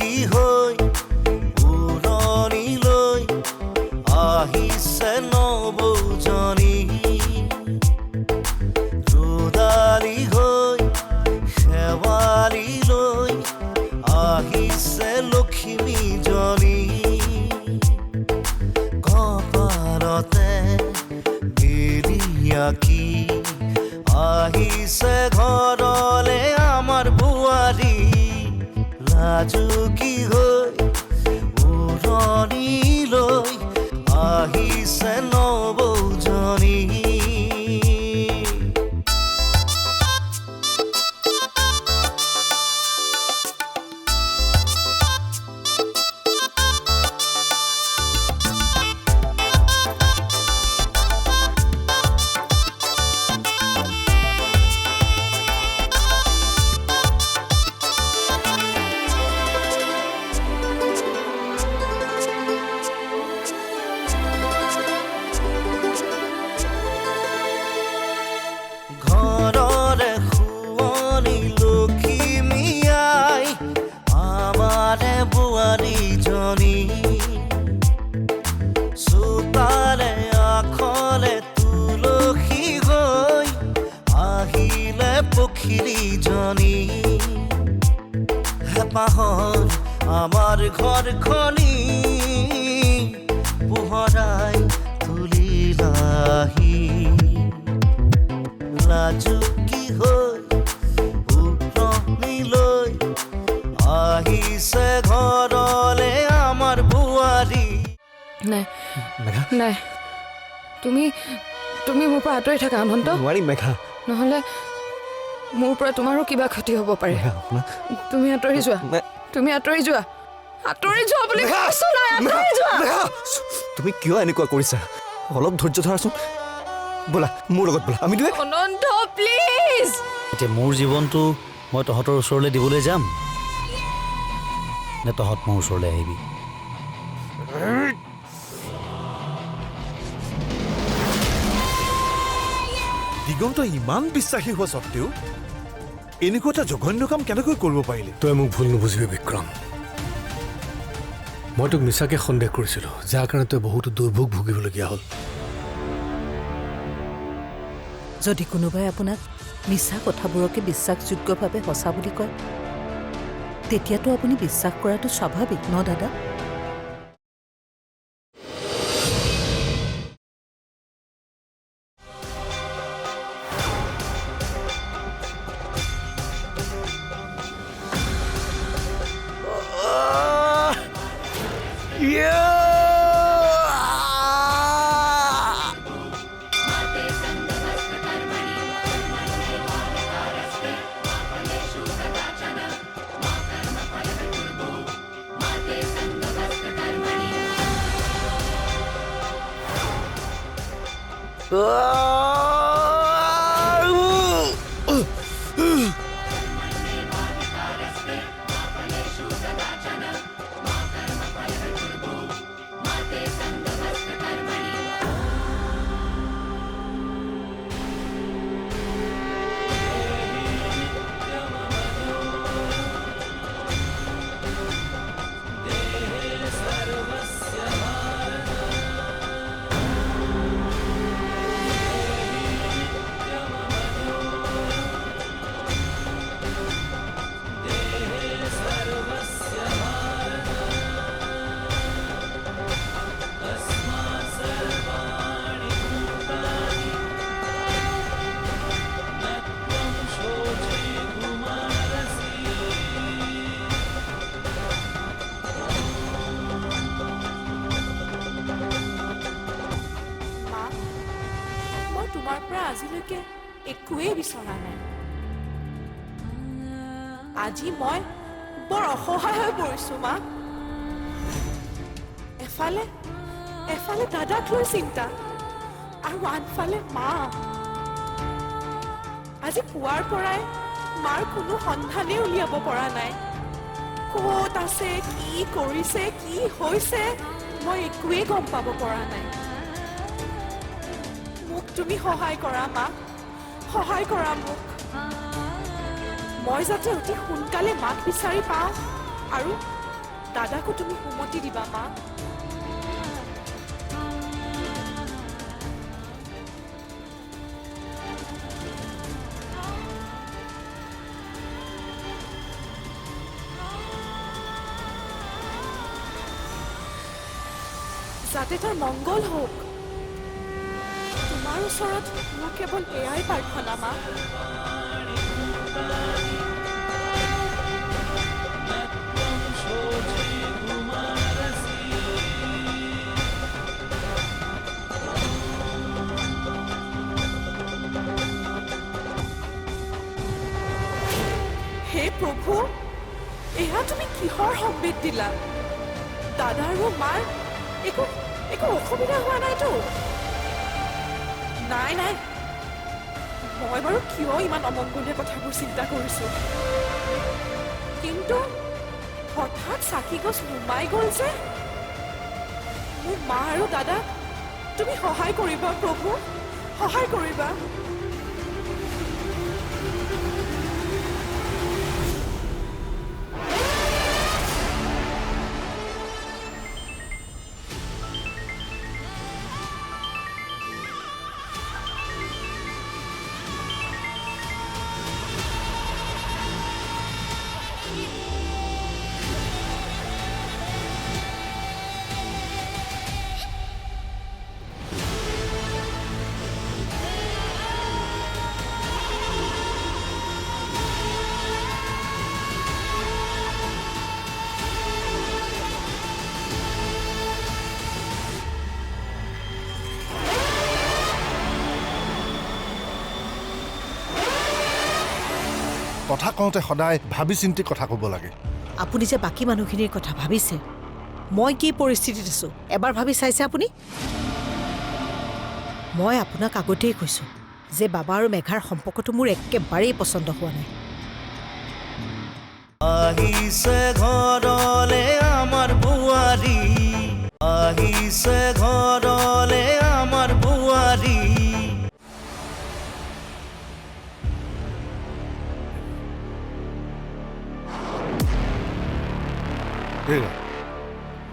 কি হৈ উৰণিলৈ আহিছে নবৌজনী ৰুদালি হৈ শেৱালিলৈ আহিছে লক্ষ্মীজনী কপালতে গেলিয়াকি আহিছে ঘৰলে আমাৰ বোৱাৰী লাজুকী হৈ উৰণিলৈ আহিছে নবৌজনী ঘৰৰে শুৱনি লখিমী আই আমাৰে বোৱাৰীজনী চোতালে আখলে তুলসী হৈ আহিলে পখিৰীজনী হেঁপাহৰ আমাৰ ঘৰখনি পোহৰাই তুলিলাহি লাজুকী হৈ উৰণিলৈ আহিছে ঘৰলে আমাৰ বোৱাৰী নাই নাই তুমি মোৰ পৰা আঁতৰি থাকা অনন্ত নোৱাৰিম মেঘা নহ'লে মোৰ পৰা তোমাৰো কিবা ক্ষতি হ'ব পাৰে তুমি আঁতৰি যোৱা বুলি কৈছো নাই আঁতৰি যোৱা তুমি কিয় এনেকুৱা কৰিছা অলপ ধৈৰ্য ধৰাচোন ব'লা মোৰ লগত ব'লা আমি দুয়ে অনন্ত প্লিজ এতিয়া মোৰ জীৱনটো মই তহঁতৰ ওচৰলৈ দিবলৈ যাম নে তহঁত মোৰ ওচৰলৈ আহিবি দিগন্ত ইমান বিশ্বাসী হোৱা স্বত্তেও এনেকুৱা এটা জঘন্য কাম কেনেকৈ কৰিব পাৰিলে তই মোক ভুল নুবুজিবি বিক্ৰম মই তোক মিছাকে সন্দেহ কৰিছিলোঁ যাৰ কাৰণে তই বহুতো দুৰ্ভোগ ভুগিবলগীয়া হ'ল যদি কোনোবাই আপোনাক মিছা কথাবোৰকে বিশ্বাসযোগ্যভাৱে সঁচা বুলি কয় তেতিয়াতো আপুনি বিশ্বাস কৰাটো স্বাভাৱিক ন দাদা আজিলৈকে একোৱেই বিচৰা নাই আজি মই বৰ অসহায় হৈ পৰিছো মা এফালে দাদাক লৈ চিন্তা আৰু আনফালে মা আজি পুৱাৰ পৰাই মাৰ কোনো সন্ধানেই উলিয়াব পৰা নাই ক'ত আছে কি কৰিছে কি হৈছে মই একোৱেই গম পাব পৰা নাই তুমি সহায় কৰা মা সহায় কৰা মোক মই যাতে অতি সোনকালে মাক বিচাৰি পাওঁ আৰু দাদাকো তুমি সুমতি দিবা মা। যাতে তাৰ মংগল হওক। তোমাৰ ওচৰত মোৰ কেৱল এয়াই প্ৰাৰ্থনা মা। হে প্ৰভু, এয়া তুমি কিহৰ সম্বেদ দিলা? দাদা আৰু মাৰ একো অসুবিধা হোৱা নাইতো? নাই নাই, মই বাৰু কিয় ইমান অমংগলীয়া কথাবোৰ চিন্তা কৰিছো, কিন্তু হঠাৎ চাকি গছ নুমাই গ'ল যে। মোৰ মা আৰু দাদা তুমি সহায় কৰিবা প্ৰভু, সহায় কৰিবা। কথা কওঁতে সদায় ভাবি চিন্তি কথা ক'ব লাগে। আপুনি যে বাকী মানুহখিনিৰ কথা ভাবিছে, মই কি পৰিস্থিতিত আছোঁ এবাৰ ভাবি চাইছে আপুনি? মই আপোনাক আগতেই কৈছোঁ যে বাবা আৰু মেঘাৰ সম্পৰ্কটো মোৰ একেবাৰেই পচন্দ হোৱা নাই। আহিছে ঘৰলে আমাৰ বোৱাৰী, আহিছে ঘৰলে আমাৰ বোৱাৰী। হেৰা,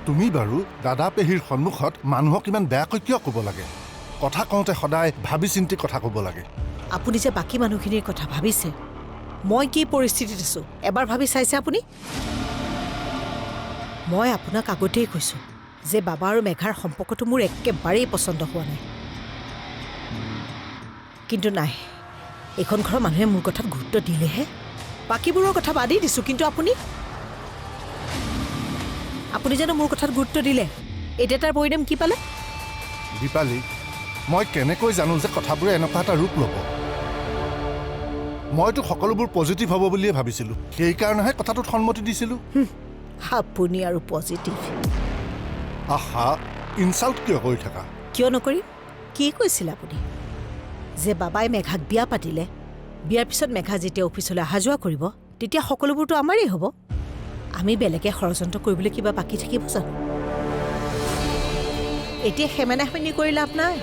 তুমি বাৰু দাদা পেহীৰ সন্মুখত মানুহক ইমান বেয়াকৈ কিয় ক'ব লাগে? কথা কওঁতে সদায় ভাবি চিন্তি কথা ক'ব লাগে। আপুনি যে বাকী মানুহখিনিৰ কথা ভাবিছে, মই কি পৰিস্থিতিত আছোঁ এবাৰ ভাবি চাইছে আপুনি? মই আপোনাক আগতেই কৈছোঁ যে বাবা আৰু মেঘাৰ সম্পৰ্কটো মোৰ একেবাৰেই পচন্দ হোৱা নাই। কিন্তু নাই, এইখন ঘৰৰ মানুহে মোৰ কথাত গুৰুত্ব দিলেহে। বাকীবোৰৰ কথা বাদেই দিছোঁ, কিন্তু আপুনি জানো মোৰ কথাত গুৰুত্ব দিলে? এতিয়া তাৰ পৰিণাম কি পালে? দীপালী, মই কেনেকৈ জানো যে কথাবোৰে এনেকুৱা এটা ৰূপ ল'ব? মইতো সকলোবোৰ পজিটিভ হ'ব বুলিয়ে ভাবিছিলোঁ, সেইকাৰণেহে কথাটোত সন্মতি দিছিলোঁ। আপুনি আৰু পজিটিভ? আহা, ইনচাল্ট কিয় কৰি থাকা? কিয় নকৰিম? কি কৈছিল আপুনি? যে বাবাই মেঘাক বিয়া পাতিলে, বিয়াৰ পিছত মেঘা যেতিয়া অফিচলৈ অহা যোৱা কৰিব তেতিয়া সকলোবোৰতো আমাৰেই হ'ব। আমি বেলেগে ষড়যন্ত্ৰ কৰিবলৈ কিবা বাকী থাকিব জানো? এতিয়া সেমেনাসেমেনি কৰি লাভ নাই।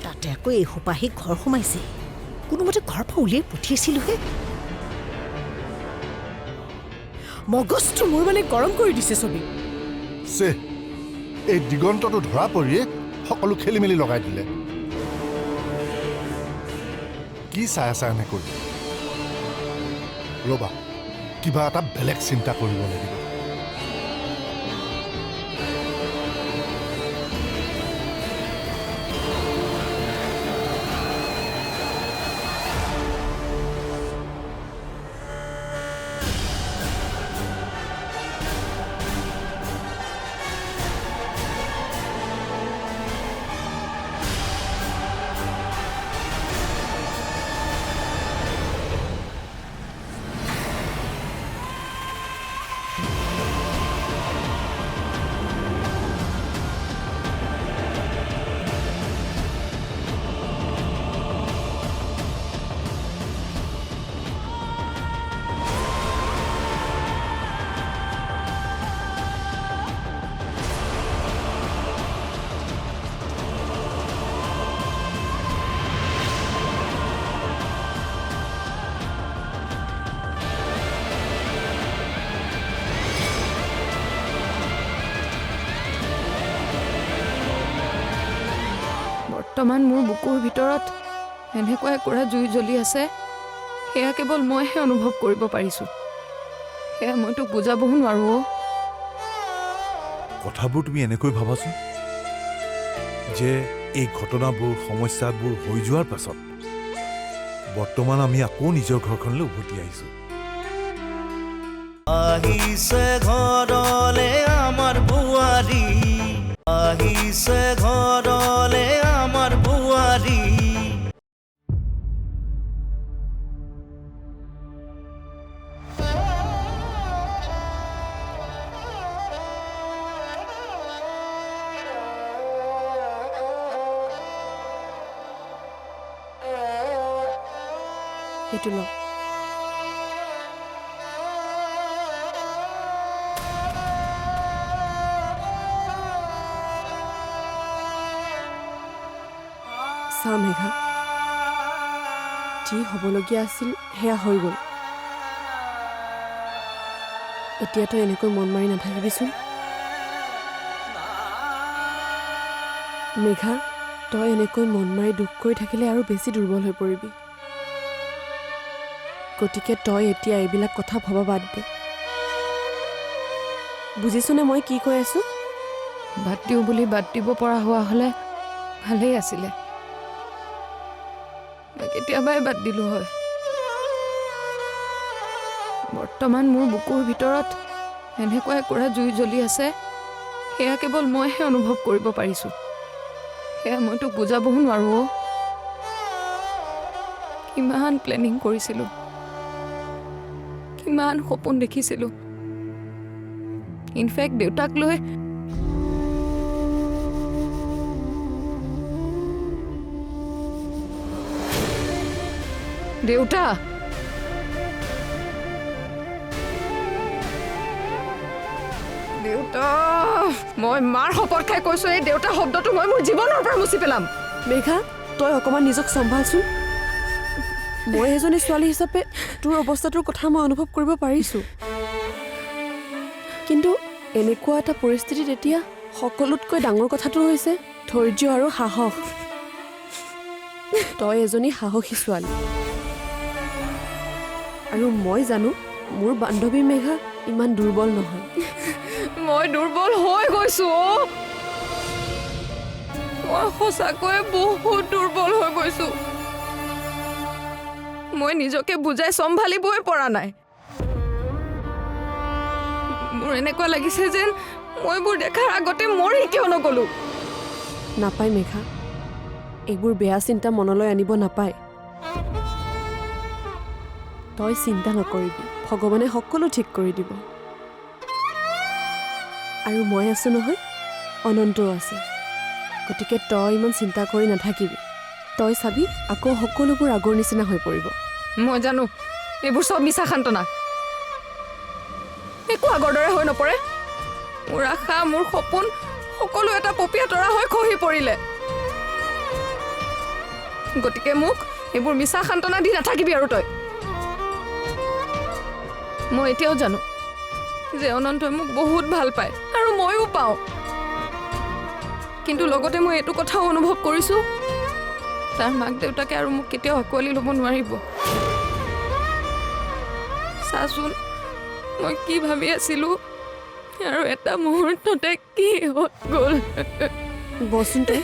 তাতে আকৌ এই সোপাহি ঘৰ সোমাইছে, কোনোমতে ঘৰৰ পৰা উলিয়াই পঠিয়াইছিলোহে। মগজটো মোৰ মানে গৰম কৰি দিছে ছবি। এই দিগন্তটো ধৰা পৰিয়ে সকলো খেলি মেলি লগাই দিলে। কি চাই আছা এনেকৈ? ৰ'বা, কিবা এটা বেলেগ চিন্তা কৰিব লাগিব। বৰ্তমান মোৰ বুকুৰ ভিতৰত এনেকুৱা একুৰা জুই জ্বলি আছে, সেয়া কেৱল মইহে অনুভৱ কৰিব পাৰিছোঁ। সেয়া মই তোক বুজাবও নোৱাৰো। কথাবোৰ তুমি এনেকৈ ভাবাচোন যে এই ঘটনাবোৰ সমস্যাবোৰ হৈ যোৱাৰ পাছত বৰ্তমান আমি আকৌ নিজৰ ঘৰখনলৈ উভতি আহিছোঁ। আহিছে ঘৰলে আমাৰ বোৱাৰী, আহিছে ঘৰলে আমাৰ বোৱাৰী। সেইটো ল। চা মেঘা, যি হ'বলগীয়া আছিল সেয়া হৈ গ'ল। এতিয়া তই এনেকৈ মন মাৰি নাথাকিবিচোন। মেঘা, তই এনেকৈ মন মাৰি দুখ কৰি থাকিলে আৰু বেছি দুৰ্বল হৈ পৰিবি। গতিকে তই এতিয়া এইবিলাক কথা ভবা বাদ দে। বুজিছনে মই কি কৈ আছোঁ? বাদ দিওঁ বুলি বাদ দিব পৰা হোৱা হ'লে ভালেই আছিলে। মই কেতিয়াবাই বাদ দিলোঁ হয়। বৰ্তমান মোৰ বুকুৰ ভিতৰত এনেকুৱা একুৰা জুই জ্বলি আছে, সেয়া কেৱল মইহে অনুভৱ কৰিব পাৰিছোঁ। সেয়া মই তোক বুজাবও নোৱাৰো। কিমান প্লেনিং কৰিছিলোঁ, কিমান সপোন দেখিছিলোঁ। ইনফেক্ট দেউতাক লৈ দেউতা দেউতা মই মাৰ শপত খাই কৈছোঁ, এই দেউতা শব্দটো মই মোৰ জীৱনৰ পৰা মুচি পেলাম। মেঘা, তই অকণমান নিজক চম্ভালচোন। মই এজনী ছোৱালী হিচাপে তোৰ অৱস্থাটোৰ কথা মই অনুভৱ কৰিব পাৰিছোঁ, কিন্তু এনেকুৱা এটা পৰিস্থিতিত এতিয়া সকলোতকৈ ডাঙৰ কথাটো হৈছে ধৈৰ্য আৰু সাহস। তই এজনী সাহসী ছোৱালী, আৰু মই জানো মোৰ বান্ধৱী মেঘা ইমান দুৰ্বল নহয়। মই দুৰ্বল হৈ গৈছোঁ। মই সঁচাকৈয়ে বহুত দুৰ্বল হৈ গৈছোঁ। মই নিজকে বুজাই চম্ভালিবই পৰা নাই। মোৰ এনেকুৱা লাগিছে যেন মই এইবোৰ দেখাৰ আগতে মৰি কিয় নগ'লো। নাপায় মেঘা, এইবোৰ বেয়া চিন্তা মনলৈ আনিব নাপায়। তই চিন্তা নকৰিবি, ভগৱানে সকলো ঠিক কৰি দিব। আৰু মই আছোঁ নহয়, অনন্তও আছে। গতিকে তই ইমান চিন্তা কৰি নাথাকিবি। তই চাবি আকৌ সকলোবোৰ আগৰ নিচিনা হৈ পৰিব। মই জানো এইবোৰ চব মিছা সান্তনা, একো আগৰ দৰে হৈ নপৰে। মোৰ আশা, মোৰ সপোন সকলো এটা পপীয়া তৰা হৈ খহি পৰিলে। গতিকে মোক এইবোৰ মিছা সান্তনা দি নাথাকিবি আৰু তই। মই এতিয়াও জানো যে অনন্তই মোক বহুত ভাল পায় আৰু ময়ো পাওঁ, কিন্তু লগতে মই এইটো কথাও অনুভৱ কৰিছোঁ, তাৰ মাক দেউতাকে আৰু মোক কেতিয়াও আঁকোৱালি ল'ব নোৱাৰিব। চাচোন মই কি ভাবি আছিলোঁ আৰু এটা মুহূৰ্ততে কি হৈ গ'ল। বচোন তই,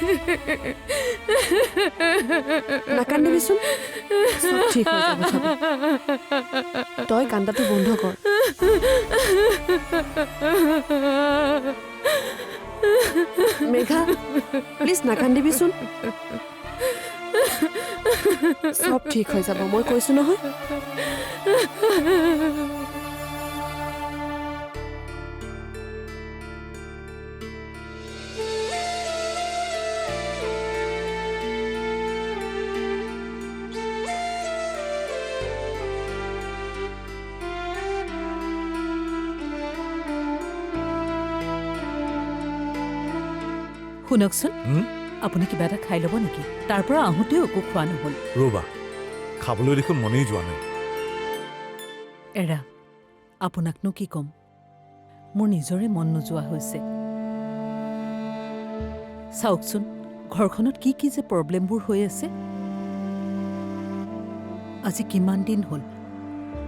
নাকান্দিবিচোন, চব ঠিক হৈ যাব চাবি। তই কান্দাটো বন্ধ কৰ। মেঘা, প্লিজ নাকান্দিবিচোন, চব ঠিক হৈ যাব, মই কৈছোঁ নহয়। শুনকচোন, আপুনি কিবা এটা খাই ল'ব নেকি? তাৰ পৰা আহোঁতেও একো খোৱা নহ'ল। ৰ'বা, খাবলৈ দেখোন মনেই যোৱা নাই। এৰা, আপোনাকনো কি ক'ম, মোৰ নিজৰে মন নোযোৱা হৈছে। চাওকচোন, ঘৰখনত কি কি যে প্ৰব্লেমবোৰ হৈ আছে। আজি কিমান দিন হ'ল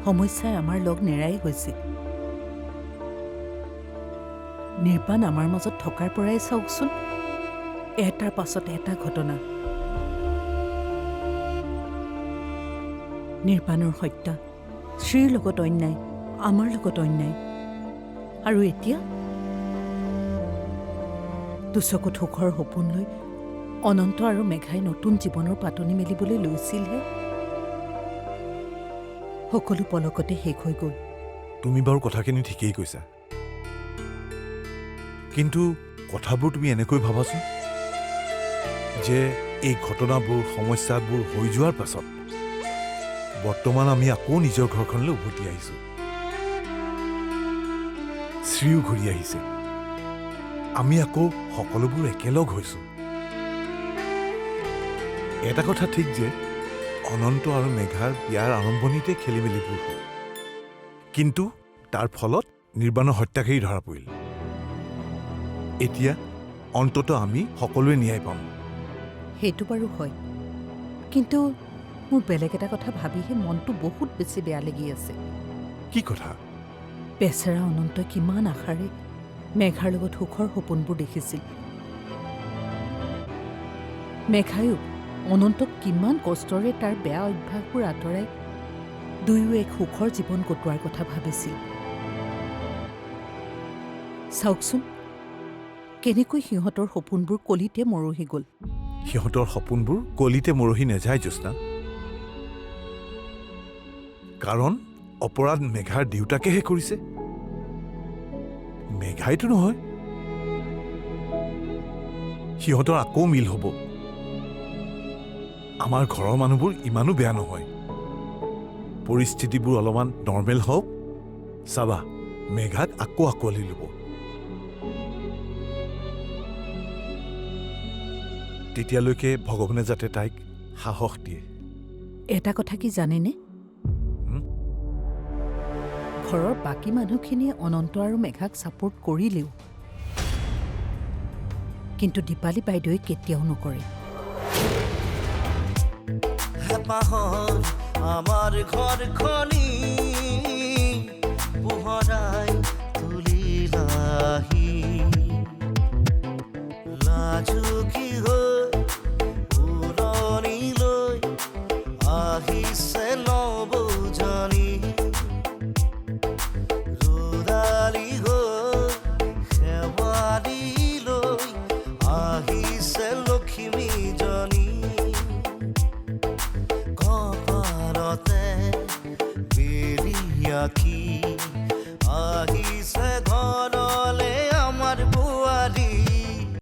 সমস্যাই আমাৰ লগ নেৰাই হৈছে। নিৰ্বাণ আমাৰ মাজত থকাৰ পৰাই চাওকচোন, এটাৰ পাছত এটা ঘটনা। নিৰ্বাণৰ হত্যা, শ্ৰীৰ লগত অন্যায়, আমাৰ লগত অন্যায়, আৰু এতিয়া দুচকুত সুখৰ সপোন লৈ অনন্ত আৰু মেঘাই নতুন জীৱনৰ পাতনি মেলিবলৈ লৈছিলহে। সকলো পলকতে শেষ হৈ গ'ল। তুমি বাৰু কথাখিনি ঠিকেই কৈছা, কিন্তু কথাবোৰ তুমি এনেকৈ ভাবাচোন যে এই ঘটনাবোৰ সমস্যাবোৰ হৈ যোৱাৰ পাছত বৰ্তমান আমি আকৌ নিজৰ ঘৰখনলৈ উভতি আহিছোঁ। শ্ৰীও ঘূৰি আহিছে, আমি আকৌ সকলোবোৰ একেলগ হৈছোঁ। এটা কথা ঠিক যে অনন্ত আৰু মেঘাৰ বিয়াৰ আৰম্ভণিতে খেলি মেলিবোৰ হ'ল, কিন্তু তাৰ ফলত নিৰ্বাণৰ হত্যাকাৰী ধৰা পৰিল। এতিয়া অন্ততঃ আমি সকলোৱে ন্যায় পাম। সেইটো বাৰু হয়, কিন্তু মোৰ বেলেগ এটা কথা ভাবিহে মনটো বহুত বেছি বেয়া লাগি আছে। কি কথা? বেচেৰা অনন্তই কিমান আশাৰে মেঘাৰ লগত সুখৰ সপোনবোৰ দেখিছিল। মেঘায়ো অনন্তক কিমান কষ্টৰে তাৰ বেয়া অভ্যাসবোৰ আঁতৰাই দুয়ো এক সুখৰ জীৱন কটোৱাৰ কথা ভাবিছিল। চাওকচোন কেনেকৈ সিহঁতৰ সপোনবোৰ কলিতে মৰহি গ'ল। সিহঁতৰ সপোনবোৰ কলিতে মৰহি নাযায় জ্যোৎস্না, কাৰণ অপৰাধ মেঘাৰ দেউতাকেহে কৰিছে, মেঘাইতো নহয়। সিহঁতৰ আকৌ মিল হ'ব। আমাৰ ঘৰৰ মানুহবোৰ ইমানো বেয়া নহয়, পৰিস্থিতিবোৰ অলপমান নৰ্মেল হওক, চাবা মেঘাক আকৌ আঁকোৱালি ল'ব। তেতিয়ালৈকে ভগৱানে যাতে তাইক সাহস দিয়ে। এটা কথা কি জানেনে, ঘৰৰ বাকী মানুহখিনিয়ে অনন্ত আৰু মেঘাক ছাপোৰ্ট কৰিলেও কিন্তু দীপালী বাইদেৱে কেতিয়াও নকৰে। হেঁপাহত আমাৰ ঘৰখনি